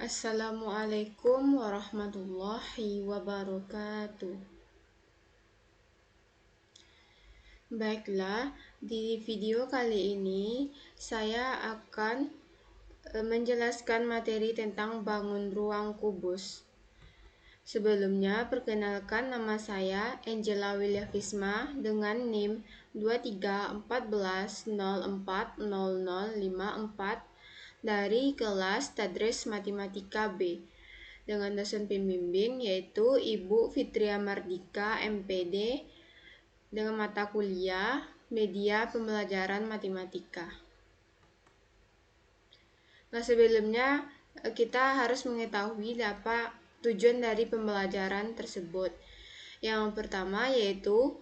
Assalamualaikum warahmatullahi wabarakatuh. Baiklah, di video kali ini saya akan menjelaskan materi tentang bangun ruang kubus. Sebelumnya, perkenalkan, nama saya Angela Wilyafisma dengan NIM 2314040054 dari kelas Tadris Matematika B dengan dosen pembimbing yaitu Ibu Fitria Mardika MPD dengan mata kuliah Media Pembelajaran Matematika. Nah, sebelumnya kita harus mengetahui apa tujuan dari pembelajaran tersebut. Yang pertama yaitu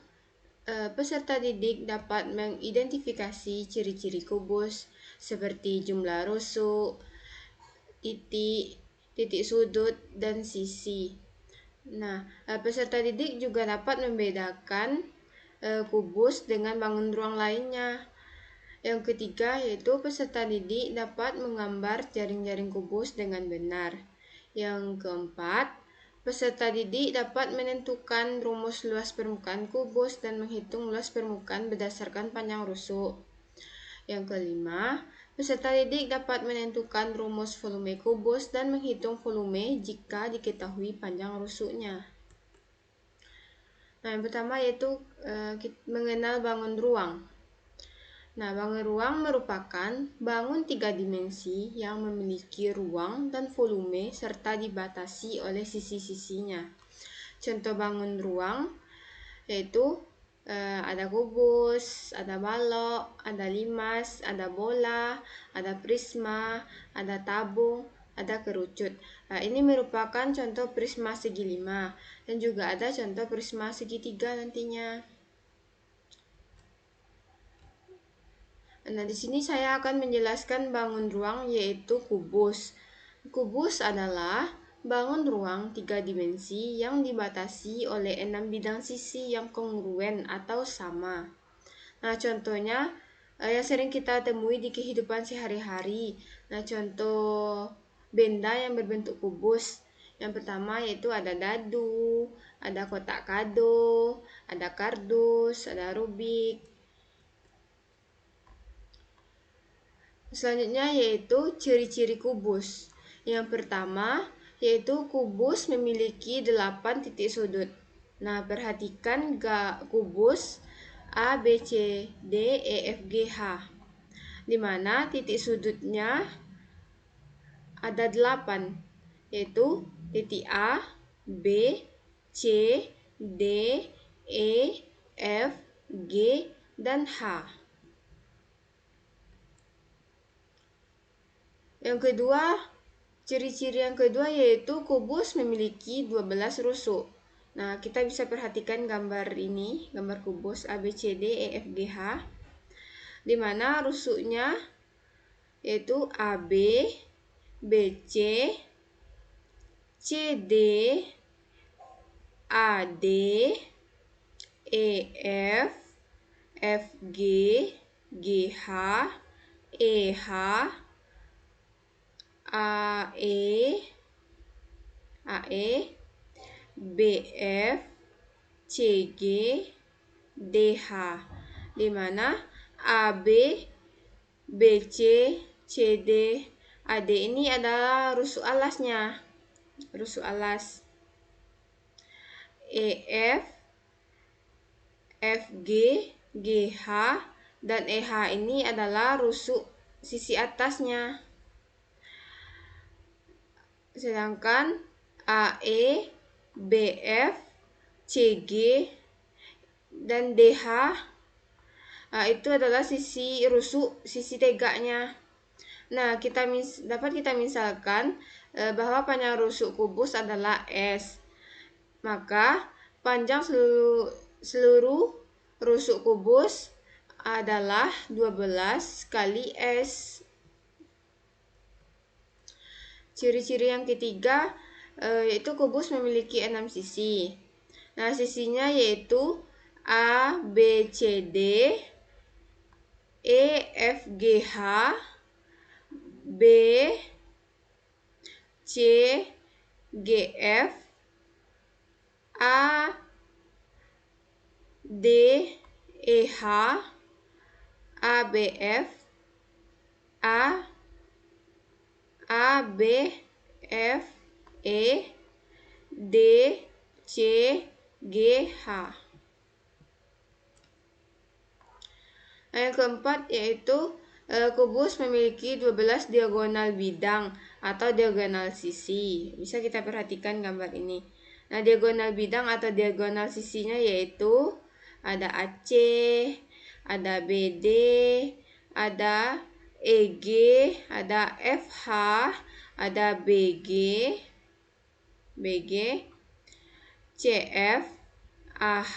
peserta didik dapat mengidentifikasi ciri-ciri kubus seperti jumlah rusuk, titik sudut, dan sisi. Nah, peserta didik juga dapat membedakan kubus dengan bangun ruang lainnya. Yang ketiga yaitu peserta didik dapat menggambar jaring-jaring kubus dengan benar. Yang keempat, peserta didik dapat menentukan rumus luas permukaan kubus dan menghitung luas permukaan berdasarkan panjang rusuk. Yang kelima, peserta didik dapat menentukan rumus volume kubus dan menghitung volume jika diketahui panjang rusuknya. Nah, yang pertama yaitu mengenal bangun ruang. Nah, bangun ruang merupakan bangun tiga dimensi yang memiliki ruang dan volume serta dibatasi oleh sisi-sisinya. Contoh bangun ruang yaitu ada kubus, ada balok, ada limas, ada bola, ada prisma, ada tabung, ada kerucut. Nah, ini merupakan contoh prisma segi 5 dan juga ada contoh prisma segitiga nantinya. Nah, di sini saya akan menjelaskan bangun ruang yaitu kubus. Kubus adalah bangun ruang tiga dimensi yang dibatasi oleh 6 bidang sisi yang kongruen atau sama. Nah, contohnya yang sering kita temui di kehidupan sehari-hari. Nah, contoh benda yang berbentuk kubus. Yang pertama yaitu ada dadu, ada kotak kado, ada kardus, ada rubik. Selanjutnya yaitu ciri-ciri kubus. Yang pertama yaitu kubus memiliki 8 titik sudut. Nah, perhatikan kubus A, B, C, D, E, F, G, H, di mana titik sudutnya ada 8, yaitu titik A, B, C, D, E, F, G, dan H. Yang kedua, ciri-ciri yang kedua yaitu kubus memiliki 12 rusuk. Nah, kita bisa perhatikan gambar ini, gambar kubus A, B, C, D, E, F, G, H, di mana rusuknya yaitu AB, BC, CD, AD, EF, FG, GH, EH, AE, BF, CG, DH, di mana AB, BC, CD, AD ini adalah rusuk alasnya, rusuk alas. EF, FG, GH, dan EH ini adalah rusuk sisi atasnya. Sedangkan AE, BF, CG, dan DH itu adalah sisi rusuk, sisi tegaknya. Nah, dapat kita misalkan bahwa panjang rusuk kubus adalah S. Maka panjang seluruh rusuk kubus adalah 12 kali S. Ciri-ciri yang ketiga yaitu kubus memiliki 6 sisi. Nah, sisinya yaitu A, B, C, D, E, F, G, H, B, C G F A D E H A B F A B F E D C G H. Yang keempat yaitu kubus memiliki 12 diagonal bidang atau diagonal sisi. Bisa kita perhatikan gambar ini. Nah, diagonal bidang atau diagonal sisinya yaitu ada AC, ada BD, ada EG, ada FH, ada BG, CF, AH,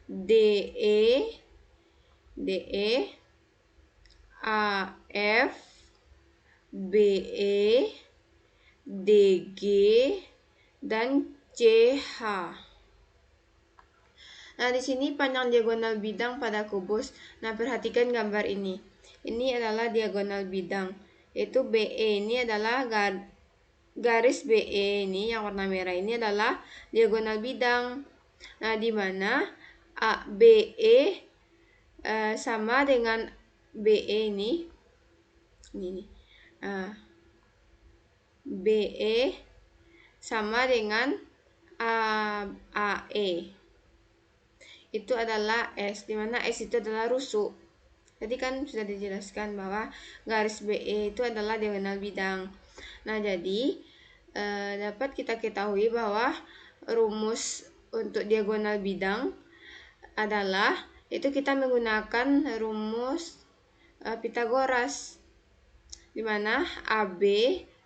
DE, AF, BE, DG, dan CH. Nah, di sini panjang diagonal bidang pada kubus. Nah, perhatikan gambar ini. Ini adalah diagonal bidang, yaitu BE. Ini adalah garis BE ini yang warna merah ini adalah diagonal bidang. Nah, di mana BE sama dengan BE ini. BE sama dengan AE. Itu adalah S, di mana S itu adalah rusuk. Tadi kan sudah dijelaskan bahwa garis BE itu adalah diagonal bidang. Nah, jadi dapat kita ketahui bahwa rumus untuk diagonal bidang adalah itu kita menggunakan rumus Pitagoras, di mana AB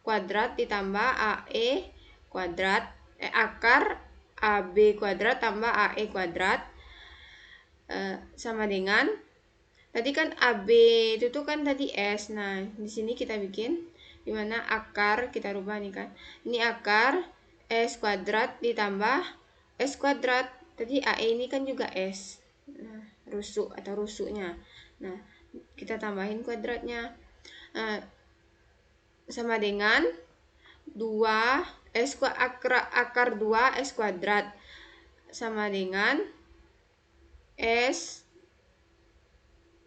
kuadrat ditambah AE kuadrat akar AB kuadrat tambah AE kuadrat sama dengan tadi kan AB itu tuh kan tadi S. Nah, di sini kita bikin di mana akar kita rubah nih kan. Ini akar S kuadrat ditambah S kuadrat. Tadi AE ini kan juga S. Nah, rusuk atau rusuknya. Nah, kita tambahin kuadratnya. Nah, sama dengan 2 S akar 2 S kuadrat sama dengan S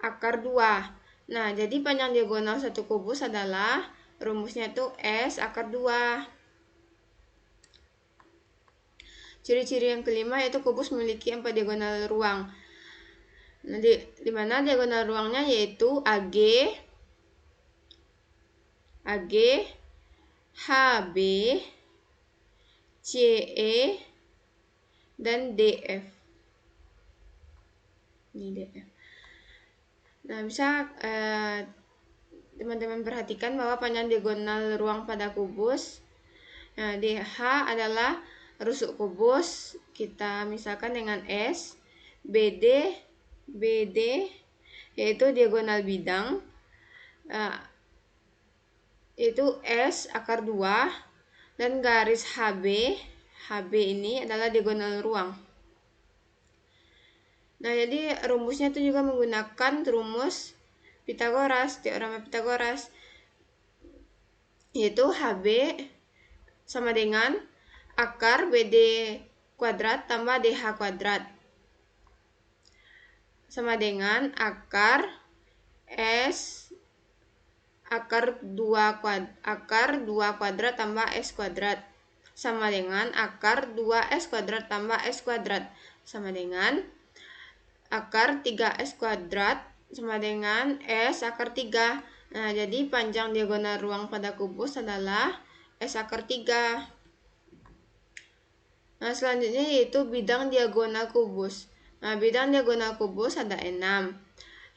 akar 2. Nah, jadi panjang diagonal satu kubus adalah rumusnya itu S akar 2. Ciri-ciri yang kelima yaitu kubus memiliki 4 diagonal ruang. Nah, di mana diagonal ruangnya yaitu AG, HB, CE, dan DF. Ini DF. Nah, bisa teman-teman perhatikan bahwa panjang diagonal ruang pada kubus. Nah, DH adalah rusuk kubus. Kita misalkan dengan S. BD yaitu diagonal bidang. Itu S akar 2 dan garis HB ini adalah diagonal ruang. Nah, jadi rumusnya itu juga menggunakan rumus Pitagoras, teorema Pitagoras, yaitu HB sama dengan akar BD kuadrat tambah DH kuadrat sama dengan akar S akar 2 kuadrat tambah S kuadrat sama dengan akar 2S kuadrat tambah S kuadrat sama dengan akar 3S kuadrat sama dengan S akar 3. Nah, jadi panjang diagonal ruang pada kubus adalah S akar 3. Nah, selanjutnya yaitu bidang diagonal kubus. Nah, bidang diagonal kubus ada 6.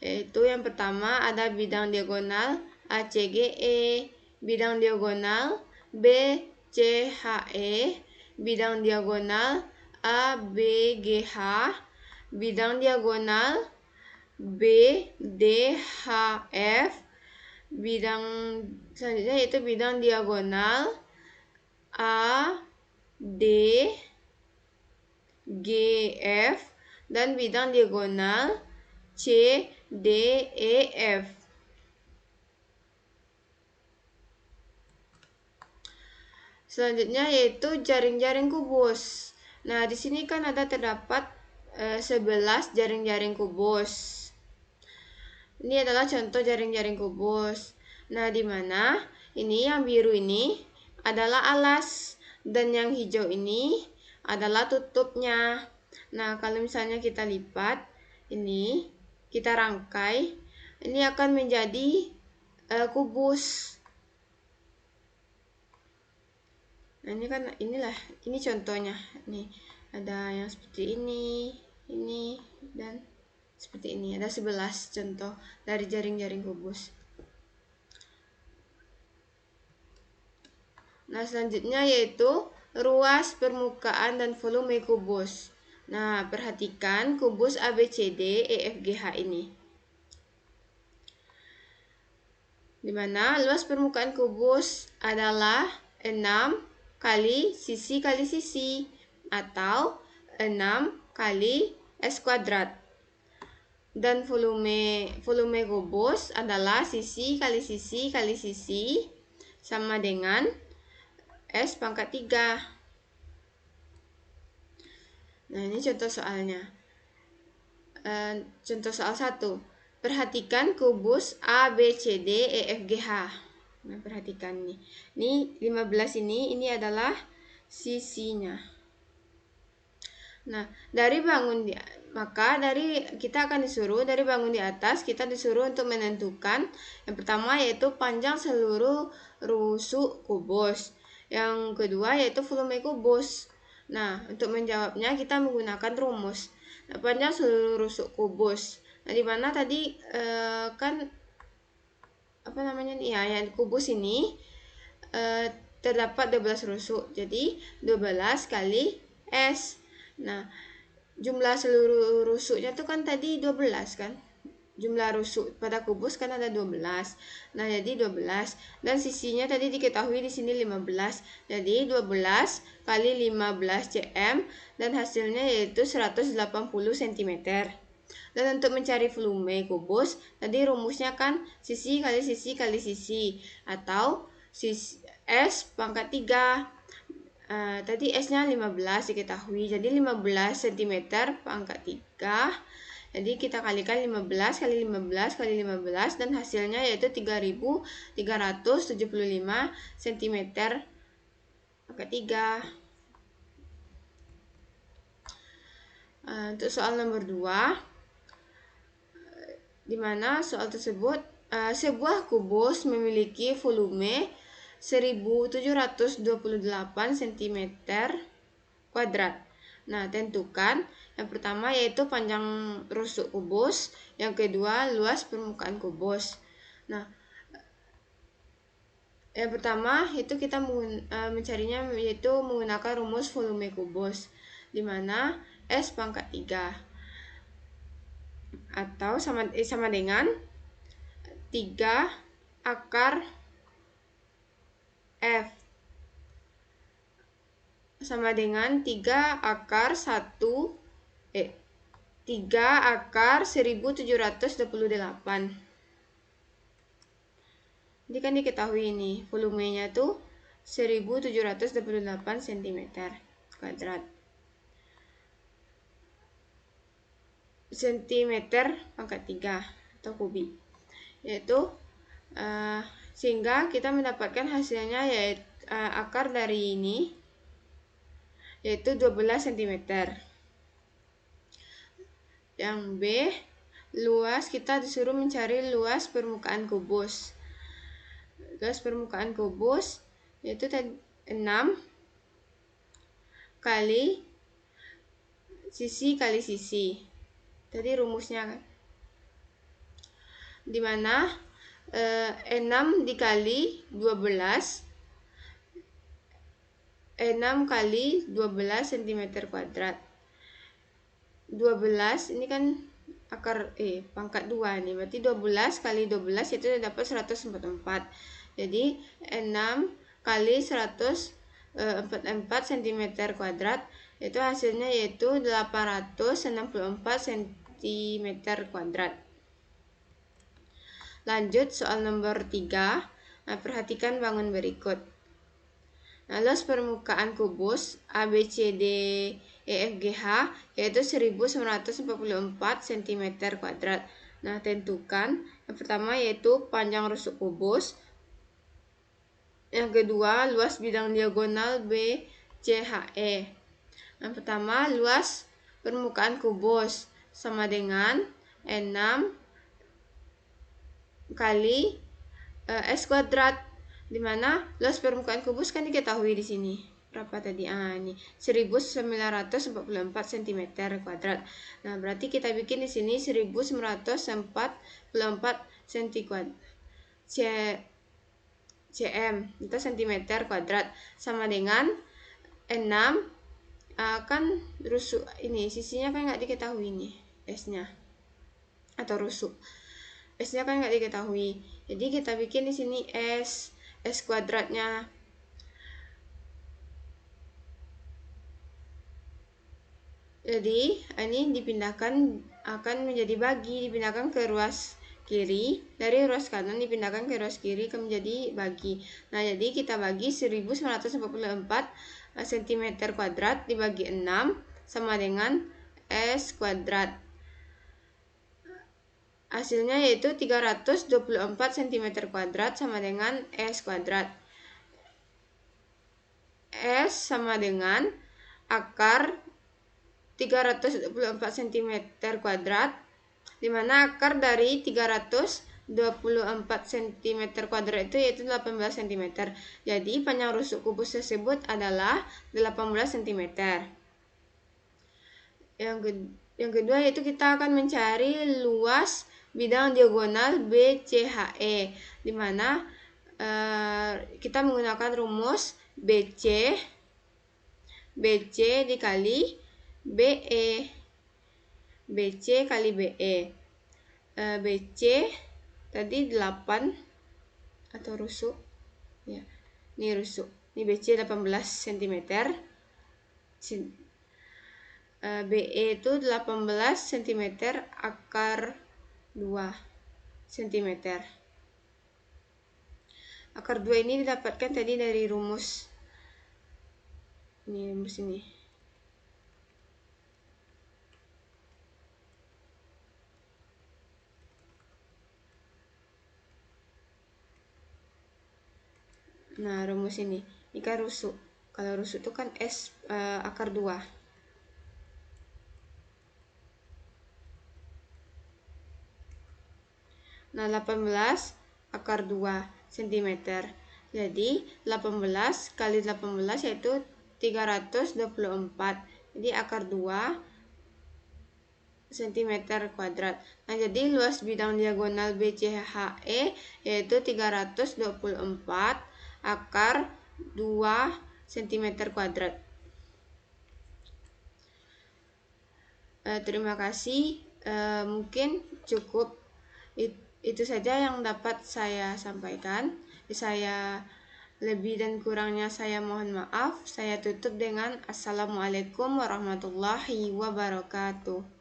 Yaitu yang pertama ada bidang diagonal ACGE, bidang diagonal BCHE, bidang diagonal ABGH, bidang diagonal BDHF, bidang selanjutnya yaitu bidang diagonal ADGF, dan bidang diagonal CDEF. Selanjutnya yaitu jaring-jaring kubus. Nah, di sini kan ada terdapat 11 jaring-jaring kubus. Ini adalah contoh jaring-jaring kubus. Nah, di mana ini yang biru ini adalah alas dan yang hijau ini adalah tutupnya. Nah, kalau misalnya kita lipat ini, kita rangkai, ini akan menjadi kubus. Nah, ini contohnya. Nih, ada yang seperti ini dan seperti ini. Ada 11 contoh dari jaring-jaring kubus. Nah, selanjutnya yaitu ruas permukaan dan volume kubus. Nah, perhatikan kubus ABCD EFGH ini. Di mana luas permukaan kubus adalah 6 kali sisi atau 6 kali S kuadrat. Dan volume kubus adalah sisi kali sisi sama dengan S pangkat 3. Nah, ini contoh soalnya. Contoh soal 1. Perhatikan kubus ABCDEFGH. Nah, perhatikan nih. Ini 15 ini adalah sisinya. Nah, kita akan disuruh dari bangun di atas, kita disuruh untuk menentukan yang pertama yaitu panjang seluruh rusuk kubus. Yang kedua yaitu volume kubus. Nah, untuk menjawabnya kita menggunakan rumus. Nah, panjang seluruh rusuk kubus. Nah, di mana tadi yang kubus ini terdapat 12 rusuk. Jadi 12 kali S. Nah, jumlah seluruh rusuknya itu kan tadi 12 kan. Jumlah rusuk pada kubus kan ada 12. Nah, jadi 12 dan sisinya tadi diketahui di sini 15. Jadi 12 kali 15 cm dan hasilnya yaitu 180 cm. Dan untuk mencari volume kubus, tadi rumusnya kan sisi kali sisi atau S pangkat 3. Tadi S-nya 15 diketahui, jadi 15 cm pangkat 3. Jadi kita kalikan 15 kali 15 kali 15 dan hasilnya yaitu 3375 cm pangkat 3. Untuk soal nomor 2, di mana soal tersebut sebuah kubus memiliki volume 1728 cm kuadrat. Nah, tentukan yang pertama yaitu panjang rusuk kubus, yang kedua luas permukaan kubus. Nah, yang pertama itu kita mencarinya yaitu menggunakan rumus volume kubus, di mana S pangkat 3 atau sama dengan 3 akar F sama dengan 3 akar 1728. Ini kan diketahui ini volumenya tuh 1728 cm kuadrat. Sentimeter pangkat 3 atau kubik. Yaitu sehingga kita mendapatkan hasilnya yaitu akar dari ini yaitu 12 cm. Yang B, luas, kita disuruh mencari luas permukaan kubus. Luas permukaan kubus yaitu 6 kali sisi. Tadi rumusnya kan. Dimana 6 dikali 12 cm kuadrat. 12 ini kan akar pangkat 2 nih, berarti 12 kali 12 itu dapat 144. Jadi 6 kali 144 cm kuadrat itu hasilnya yaitu 864 cm kuadrat. Lanjut soal nomor 3. Nah, perhatikan bangun berikut. Nah, luas permukaan kubus ABCD EFGH yaitu 1944 cm². Nah, tentukan yang pertama yaitu panjang rusuk kubus, yang kedua luas bidang diagonal BCHE. Yang pertama luas permukaan kubus sama dengan 6 kali S², dimana luas permukaan kubus kan diketahui di sini berapa tadi, ini 1944 cm². Nah, berarti kita bikin di sini 1944 cm itu cm² sama dengan 6 kan rusuk ini sisinya kan nggak diketahui nih S-nya atau rusuk S-nya kan nggak diketahui, jadi kita bikin di sini S²-nya. Jadi ini dipindahkan, akan menjadi dipindahkan ke ruas kiri, dari ruas kanan dipindahkan ke ruas kiri akan menjadi bagi. Nah, jadi kita bagi 1944 cm² dibagi 6 sama dengan S². Hasilnya yaitu 324 cm² sama dengan S². S sama dengan akar 324 cm², dimana akar dari 324 cm² itu yaitu 18 cm. Jadi panjang rusuk kubus tersebut adalah 18 cm. Yang kedua yaitu kita akan mencari luas bidang diagonal BCHE, dimana kita menggunakan rumus BC dikali BE, BC kali BE. BC tadi 8 atau rusuk ya, ini rusuk, ini BC 18 cm, BE itu 18 cm akar 2 cm. Akar 2 ini didapatkan tadi dari rumus ini. Nah, rumus ini kan rusuk. Kalau rusuk itu kan S akar 2. Nah, 18 akar 2 cm. Jadi 18 kali 18 yaitu 324. Jadi akar 2 cm². Nah, jadi luas bidang diagonal BCHE yaitu 324 akar 2 cm². Terima kasih. Mungkin cukup itu saja yang dapat saya sampaikan. Saya lebih dan kurangnya saya mohon maaf. Saya tutup dengan Assalamualaikum warahmatullahi wabarakatuh.